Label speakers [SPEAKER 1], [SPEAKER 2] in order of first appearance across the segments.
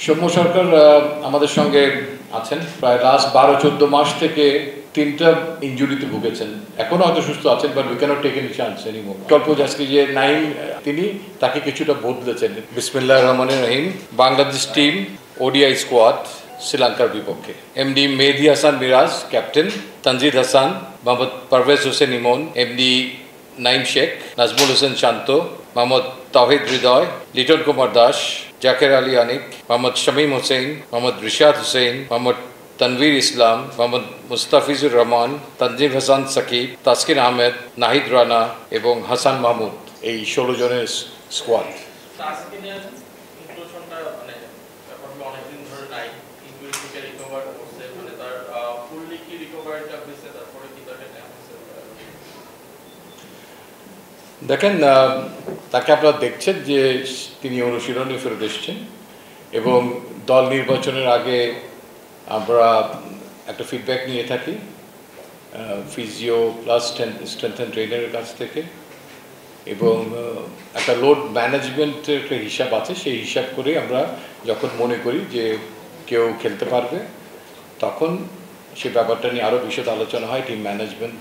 [SPEAKER 1] সৌম্য সরকার আমাদের সঙ্গে আছেন প্রায় লাস্ট 12-14 মাস থেকে 3টা ইনজুরিতে ভুগেছেন। এখনো হয়তো সুস্থ আছেন, but we can't take any chance anymore. গল্প আজকে যে নাইম তিনি তাকে কিছুটা বদলেছেন। বিসমিল্লাহির রহমানির রহিম। বাংলাদেশ টিম ওডিআই স্কোয়াড শ্রীলঙ্কার বিপক্ষে এমডি মেহেদী হাসান মিরাজ ক্যাপ্টেন, তানজিদ হাসান, মোহাম্মদ পারভেজ হোসেন ইমন, এমডি নাইম শেখ, নাজমুল হোসেন শান্ত, মোহাম্মদ তাওহিদ হৃদয়, লিটন কুমার দাস, জাকের আলী আনিক, মোহাম্মদ শামীম হোসেন, মোহাম্মদ রিশাদ হোসেন, মোহাম্মদ তানভীর ইসলাম, মোহাম্মদ মুস্তাফিজুর রহমান, তানজিম হাসান সাকিব, তাসকিন আহমেদ, নাহিদ রানা এবং হাসান মাহমুদ, এই 16 জনের স্কোয়াড। দেখেন, তাকে আপনারা দেখছেন যে তিনি অনুশীলনে ফেরত এসেছেন এবং দল নির্বাচনের আগে আমরা একটা ফিডব্যাক নিয়ে থাকি ফিজিও প্লাস স্ট্রেংথ অ্যান্ড ট্রেনারের কাছ থেকে, এবং একটা লোড ম্যানেজমেন্টের একটা হিসাব আছে। সেই হিসাব করে আমরা যখন মনে করি যে কেউ খেলতে পারবে, তখন সে ব্যাপারটা নিয়ে আরও বিশদ আলোচনা হয় টিম ম্যানেজমেন্ট,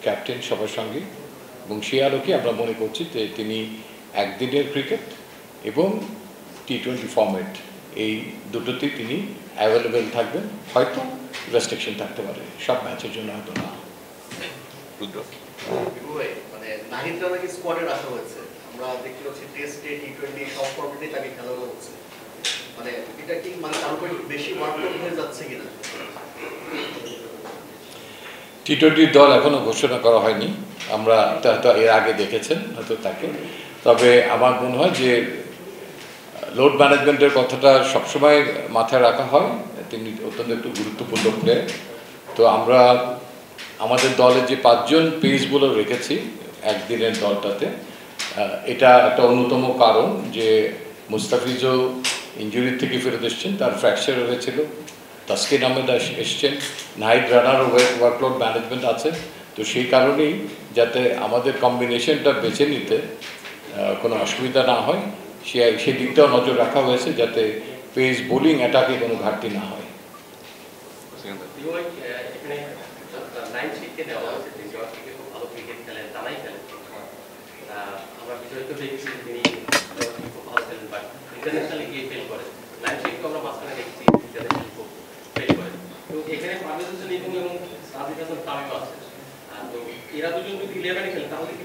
[SPEAKER 1] ক্যাপ্টেন সবার সঙ্গে, এবং সেই আলোকে আমরা মনে করছি যে তিনি একদিনের ক্রিকেট এবং টি20 ফরম্যাট এই দুটোতেই তিনি অ্যাভেলেবেল থাকবেন। হয়তো রেস্ট্রিকশন থাকতে পারে সব ম্যাচের জন্য, হয়তো না।
[SPEAKER 2] মানে নাহিদ রানাকে স্কোয়াডে রাখা হয়েছে, আমরা দেখতে পাচ্ছি টেস্টে টি20 সব ফরম্যাটে তাকে খেলানো হচ্ছে। মানে এটা কি মানে তার উপর বেশি ওয়ার্কলোড হয়ে যাচ্ছে কিনা?
[SPEAKER 1] টি20 দল এখনো ঘোষণা করা হয়নি, আমরা হয়তো এর আগে দেখেছেন হয়তো তাকে। তবে আমার মনে হয় যে লোড ম্যানেজমেন্টের কথাটা সবসময় মাথায় রাখা হয়, তিনি অত্যন্ত একটু গুরুত্বপূর্ণ প্লেয়ার। তো আমরা আমাদের দলে যে 5 জন পেস বোলার রেখেছি একদিনের দলটাতে, এটা একটা অন্যতম কারণ যে মুস্তাফিজও ইনজুরি থেকে ফেরত এসছেন, তার ফ্র্যাকচার হয়েছিল, তাসকিন আহমেদ এসছেন, নাহিদ রানারও ওয়ার্কলোড ম্যানেজমেন্ট আছে। তো সেই কারণেই যাতে আমাদের কম্বিনেশনটা বেছে নিতে কোনো অসুবিধা না হয়, সেই দিকটাও নজর রাখা হয়েছে যাতে পেস বোলিং অ্যাটাকে কোনো ঘাটতি না হয়।
[SPEAKER 3] এরা দুজন যদি 11 খেলে তাহলে কি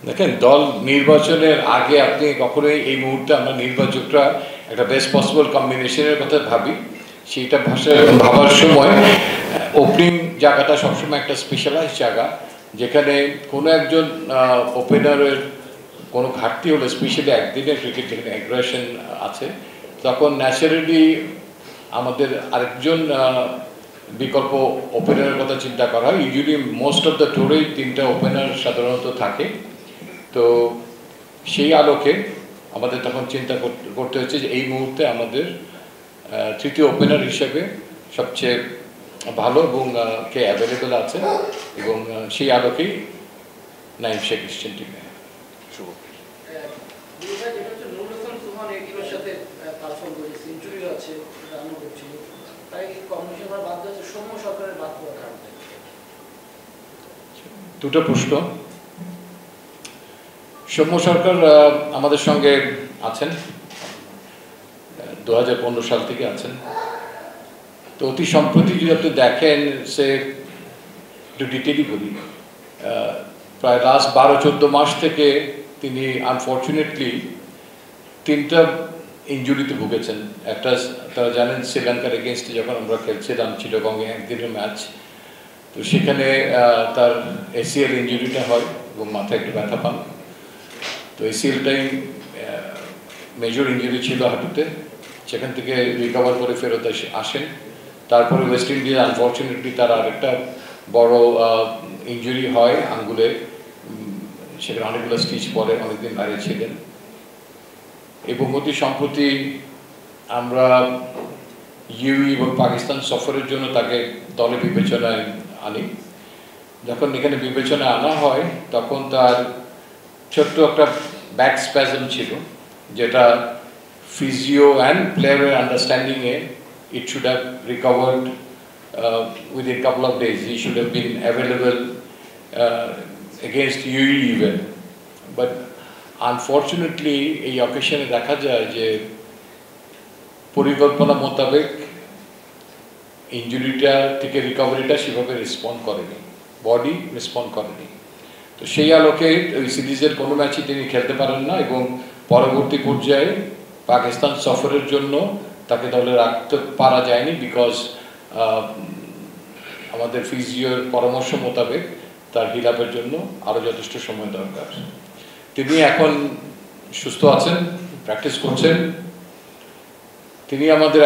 [SPEAKER 1] দেখেন, দল নির্বাচনের আগে আপনি কখনোই এই মুহূর্তে আমরা নির্বাচকরা একটা বেস্ট পসিবল কম্বিনেশনের কথা ভাবি, সেইটা ভাবার সময় ওপেনিং জায়গাটা সবসময় একটা স্পেশালাইজ জায়গা, যেখানে কোনো একজন ওপেনারের কোনো ঘাটতি হলে, স্পেশালি একদিনের ক্রিকেট যেখানে অ্যাগ্রেশন আছে, তখন ন্যাচারালি আমাদের আরেকজন বিকল্প ওপেনারের কথা চিন্তা করা হয়। ইউজুয়ালি মোস্ট অফ দ্য টুরেই 3টা ওপেনার সাধারণত থাকে। তো সেই আলোকে আমাদের তখন চিন্তা করতে হচ্ছে যে এই মুহূর্তে আমাদের তৃতীয় ওপেনার হিসেবে সবচেয়ে ভালো এবং কে অ্যাভেলেবেল আছে, এবং সেই আলোকেই নাইম শেখ এসছেন টিমে। দুটো প্রশ্ন। সৌম্য সরকার আমাদের সঙ্গে আছেন 2015 সাল থেকে আছেন। তো অতি সম্প্রতি যদি আপনি দেখেন, সে একটু ডিটেলই বলি, প্রায় লাস্ট 12-14 মাস থেকে তিনি আনফর্চুনেটলি 3টা ইনজুরিতে ভুগেছেন। একটা তারা জানেন শ্রীলঙ্কার এগেনস্টে যখন আমরা খেলছিলাম চিটাগংয়ে একদিনের ম্যাচ, তো সেখানে তার এসিএল ইনজুরিটা হয় এবং মাথায় একটু ব্যথা পান। তো এসিএলটাই মেজর ইনজুরি ছিল হাঁটুতে, সেখান থেকে রিকভার করে ফেরত আসেন। তারপরে ওয়েস্ট ইন্ডিজ আনফর্চুনেটলি তার আরেকটা বড় ইনজুরি হয় আঙ্গুলে, সেখানে অনেকগুলো স্টিচ পরে অনেকদিন বাইরে ছিলেন। এবং অতি সম্প্রতি আমরা ইউই এবং পাকিস্তান সফরের জন্য তাকে দলে বিবেচনায় আনি। যখন এখানে বিবেচনায় আনা হয়, তখন তার ছোট্ট একটা ব্যাক স্প্যাজম ছিল, যেটা ফিজিও অ্যান্ড প্লেয়ারের আন্ডারস্ট্যান্ডিংয়ে it should have recovered within couple of days. He should have been available against UAE even. But unfortunately এই অকেশনে দেখা যায় যে পরিকল্পনা মোতাবেক ইনজুরিটা থেকে রিকভারিটা সেভাবে রেসপন্ড করেনি, বডি রেসপন্ড করেনি। তো সেই আলোকে ওই সিরিজের কোনো ম্যাচই তিনি খেলতে পারেন না এবং পরবর্তী পর্যায়ে পাকিস্তান সফরের জন্য তাকে দলে রাখতে পারা যায়নি, বিকজ আমাদের ফিজিওর পরামর্শ মোতাবেক তার হিল আপের জন্য আরও যথেষ্ট সময় দরকার। তিনি এখন সুস্থ আছেন, প্র্যাকটিস করছেন। তিনি আমাদের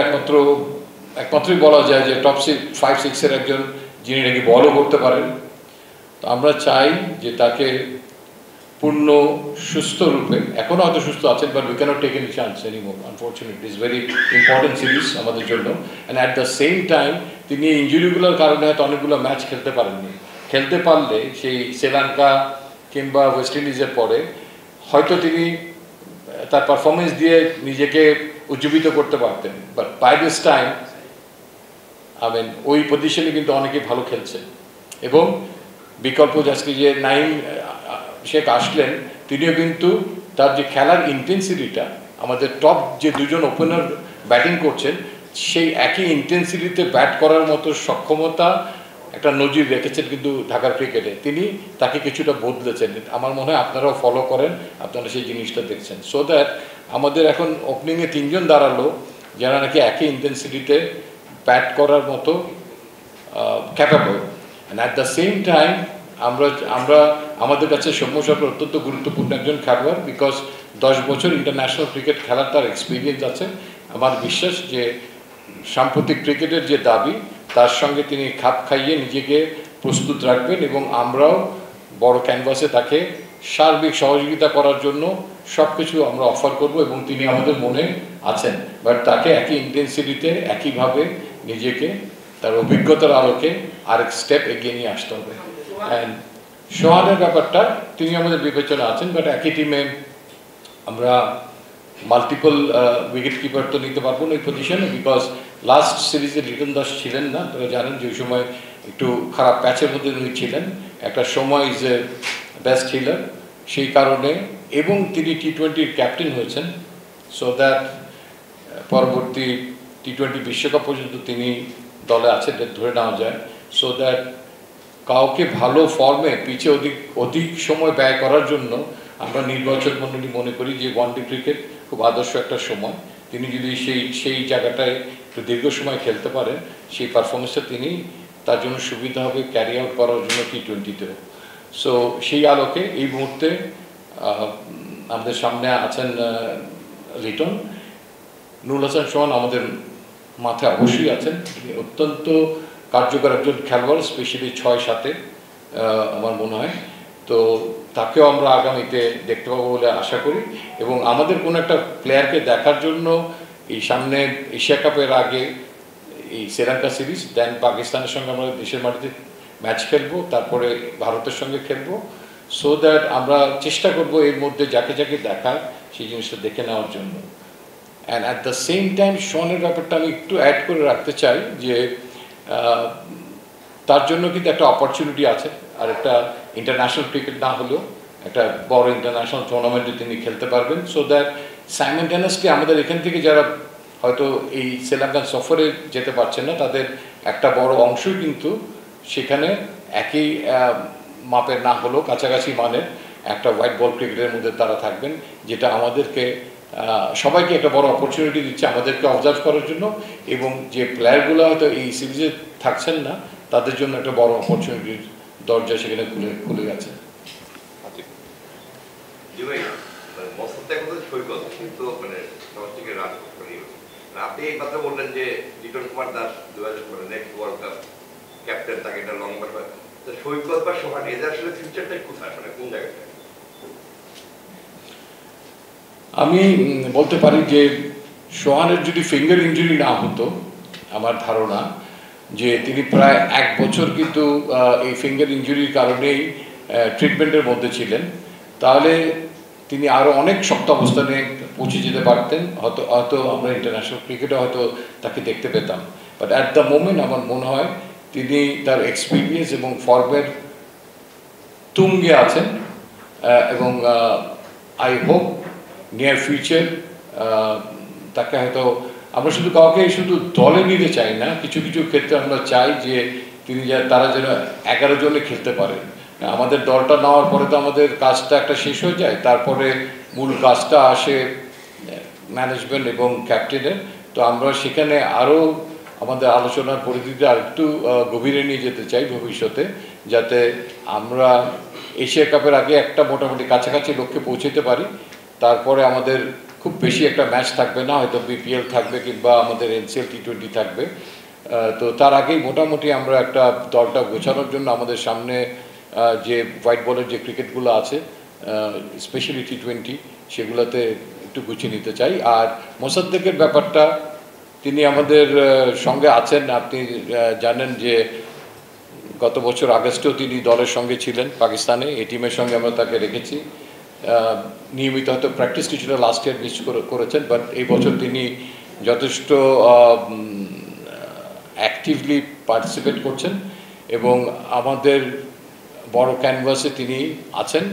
[SPEAKER 1] একমাত্রই বলা যায় যে টপ 5-6-এর একজন, যিনি নাকি বলও করতে পারেন। তো আমরা চাই যে তাকে পূর্ণ সুস্থ রূপে, এখনও হয়তো সুস্থ আছেন, but we can't take any chance anymore, unfortunately. It's very important series আমাদের জন্য। And at the same time তিনি ইঞ্জুরিগুলোর কারণে হয়তো অনেকগুলো ম্যাচ খেলতে পারেননি। খেলতে পারলে সেই শ্রীলঙ্কা কিংবা ওয়েস্ট ইন্ডিজের পরে হয়তো তিনি তার পারফরমেন্স দিয়ে নিজেকে উজ্জীবিত করতে পারতেন। বাট বাই দিস টাইম ওই পজিশনে কিন্তু অনেকেই ভালো খেলছে এবং বিকল্প আজকে যে নাইম শেখ আসলেন, তিনিও কিন্তু তার যে খেলার ইন্টেন্সিটিটা, আমাদের টপ যে দুজন ওপেনার ব্যাটিং করছেন সেই একই ইন্টেন্সিটিতে ব্যাট করার মতো সক্ষমতা একটা নজির রেখেছেন কিন্তু ঢাকার ক্রিকেটে। তিনি তাকে কিছুটা বদলেছেন, আমার মনে হয় আপনারাও ফলো করেন, আপনারা সেই জিনিসটা দেখছেন। সো দ্যাট আমাদের এখন ওপেনিংয়ে 3 জন দাঁড়ালো যারা নাকি একই ইন্টেন্সিটিতে ব্যাট করার মতো capable. And at the same time আমরা আমাদের কাছে সৌম্য সরকার অত্যন্ত গুরুত্বপূর্ণ একজন খেলোয়াড়, বিকজ 10 বছর ইন্টারন্যাশনাল ক্রিকেট খেলার তার এক্সপিরিয়েন্স আছে। আমার বিশ্বাস যে সাম্প্রতিক ক্রিকেটের যে দাবি তার সঙ্গে তিনি খাপ খাইয়ে নিজেকে প্রস্তুত রাখবেন এবং আমরাও বড় ক্যানভাসে তাকে সার্বিক সহযোগিতা করার জন্য সব কিছু আমরা অফার করব এবং তিনি আমাদের মনে আছেন। বাট তাকে একই ইন্টেন্সিটিতে একইভাবে নিজেকে তার অভিজ্ঞতার আলোকে আরেক স্টেপ এগিয়ে নিয়ে আসতে হবে। অ্যান্ড সোহানের ব্যাপারটা তিনি আমাদের বিবেচনা আছেন, বাট একই টিমে আমরা মাল্টিপল উইকেট কিপার তো নিতে পারবো না এই পজিশনে, বিকজ লাস্ট সিরিজে লিটন দাস ছিলেন না। তারা জানেন যে ওই সময় একটু খারাপ প্যাচের মধ্যে উনি ছিলেন, একটা সময় ইজ এ বেস্ট হিলার সেই কারণে, এবং তিনি টি-20-র ক্যাপ্টেন হয়েছেন। সো দ্যাট পরবর্তী টি-20 বিশ্বকাপ পর্যন্ত তিনি দলে আছেন ধরে নেওয়া যায়। সো দ্যাট কাউকে ভালো ফর্মে পিচে অধিক সময় ব্যয় করার জন্য আমরা নির্বাচক মণ্ডলী মনে করি যে ওয়ানডে ক্রিকেট খুব আদর্শ একটা সময়। তিনি যদি সেই জায়গাটায় একটু দীর্ঘ সময় খেলতে পারেন, সেই পারফরমেন্সটা তিনি তার জন্য সুবিধা হবে ক্যারি আউট করার জন্য টি-20-তেও। সো সেই আলোকে এই মুহূর্তে আমাদের সামনে আছেন লিটন। নুরুল হাসান সোহান আমাদের মাথায় অবশ্যই আছেন, তিনি অত্যন্ত কার্যকর একজন খেলোয়াড়, স্পেশালি 6-7-এ আমার মনে হয়। তো তাকেও আমরা আগামীতে দেখতে পাবো বলে আশা করি। এবং আমাদের কোনো একটা প্লেয়ারকে দেখার জন্য এই সামনে এশিয়া কাপের আগে এই শ্রীলঙ্কা সিরিজ, দেন পাকিস্তানের সঙ্গে আমরা দেশের মাটিতে ম্যাচ খেলবো, তারপরে ভারতের সঙ্গে খেলবো। সো দ্যাট আমরা চেষ্টা করব এর মধ্যে যাকে যাকে দেখার সেই জিনিসটা দেখে নেওয়ার জন্য। And at the same time শনের ব্যাপারটা আমি একটু অ্যাড করে রাখতে চাই যে তার জন্য কিন্তু একটা অপরচুনিটি আছে, আর একটা ইন্টারন্যাশনাল ক্রিকেট না হলেও একটা বড় ইন্টারন্যাশনাল টুর্নামেন্টে তিনি খেলতে পারবেন। সো দ্যাট সাইমেন্টেনিয়াসলি আমাদের এখান থেকে যারা হয়তো এই শ্রীলঙ্কান সফরে যেতে পারছেন না, তাদের একটা বড় অংশই কিন্তু সেখানে একই মাপের না হলেও কাছাকাছি মানের একটা হোয়াইট বল ক্রিকেটের মধ্যে তারা থাকবেন, যেটা আমাদেরকে সবাইকে একটা বড় অপরচুনিটি দিচ্ছে আমাদেরকে অবজার্ভ করার জন্য, এবং যে প্লেয়ারগুলো হয়তো এই সিরিজে থাকছেন না তাদের জন্য একটা বড় অপরচুনিটির দরজা সেখানে খুলে গেছে।
[SPEAKER 4] আপনি এই কথা বললেন যে Liton Kumar Das 2000 next world cup captain, তাকে এটা লং বল, তো সৈকত বা সোহান এদের আসলে ফিউচারটাই কোথায়, আসলে কোন জায়গায়?
[SPEAKER 1] আমি বলতে পারি যে সোহানের যদি ফিঙ্গার ইঞ্জুরি না হতো, আমার ধারণা যে তিনি প্রায় 1 বছর কিন্তু এই ফিঙ্গার ইঞ্জুরির কারণেই ট্রিটমেন্টের মধ্যে ছিলেন। তাহলে তিনি আরও অনেক শক্ত অবস্থানে পৌঁছে যেতে পারতেন, হয়তো আমরা ইন্টারন্যাশনাল ক্রিকেটে হয়তো তাকে দেখতে পেতাম। বাট অ্যাট দ্য মোমেন্ট আমার মনে হয় তিনি তার এক্সপিরিয়েন্স এবং ফর্মের তুঙ্গে আছেন, এবং আই হোপ নিয়ার ফিউচার তাকে হয়তো আমরা শুধু দলে নিতে চাই না, কিছু কিছু ক্ষেত্রে আমরা চাই যে তারা যেন 11 জনে খেলতে পারে। আমাদের দলটা নেওয়ার পরে তো আমাদের কাজটা একটা শেষ হয়ে যায়, তারপরে মূল কাজটা আসে ম্যানেজমেন্ট এবং ক্যাপ্টেনের। তো আমরা সেখানে আরও আমাদের আলোচনার পরিধিতে আরেকটু গভীরে নিয়ে যেতে চাই ভবিষ্যতে, যাতে আমরা এশিয়া কাপের আগে একটা মোটামুটি কাছাকাছি লক্ষ্যে পৌঁছতে পারি। তারপরে আমাদের খুব বেশি একটা ম্যাচ থাকবে না, হয়তো বিপিএল থাকবে কিংবা আমাদের এনসিএল টি20 থাকবে। তো তার আগেই মোটামুটি আমরা একটা দলটা গোছানোর জন্য আমাদের সামনে যে হোয়াইট বলের যে ক্রিকেটগুলো আছে, স্পেশালি টি20, সেগুলোতে একটু গুছিয়ে নিতে চাই। আর মোসাদ্দেকের ব্যাপারটা, তিনি আমাদের সঙ্গে আছেন। আপনি জানেন যে গত বছর আগস্টেও তিনি দলের সঙ্গে ছিলেন পাকিস্তানে, এই টিমের সঙ্গে আমরা তাকে রেখেছি। নিয়মিত হয়তো প্র্যাকটিস কিছুটা লাস্ট ইয়ার মিস করেছেন, বাট এই বছর তিনি যথেষ্ট অ্যাক্টিভলি পার্টিসিপেট করছেন এবং আমাদের বড় ক্যানভাসে তিনি আছেন।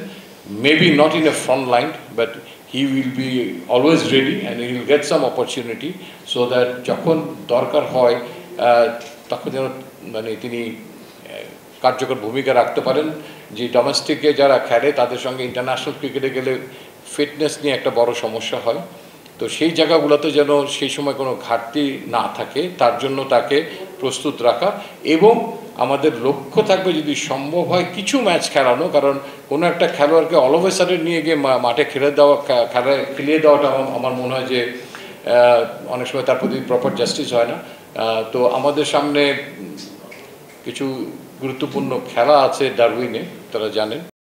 [SPEAKER 1] Maybe not in a front line, but he will be always ready and he will get some opportunity so that যখন দরকার হয় তখন যেন মানে তিনি কার্যকর ভূমিকা রাখতে পারেন। যে ডোমেস্টিকে যারা খেলে তাদের সঙ্গে ইন্টারন্যাশনাল ক্রিকেটে গেলে ফিটনেস নিয়ে একটা বড় সমস্যা হয়, তো সেই জায়গাগুলোতে যেন সেই সময় কোনো ঘাটতি না থাকে, তার জন্য তাকে প্রস্তুত রাখা। এবং আমাদের লক্ষ্য থাকবে যদি সম্ভব হয় কিছু ম্যাচ খেলানো, কারণ কোনো একটা খেলোয়াড়কে অল অফ এ সাডেন নিয়ে গিয়ে মাঠে খেলিয়ে দেওয়াটা আমার মনে হয় যে অনেক সময় তার প্রতি প্রপার জাস্টিস হয় না। তো আমাদের সামনে কিছু গুরুত্বপূর্ণ খেলা আছে ডারউইনে, তারা জানেন।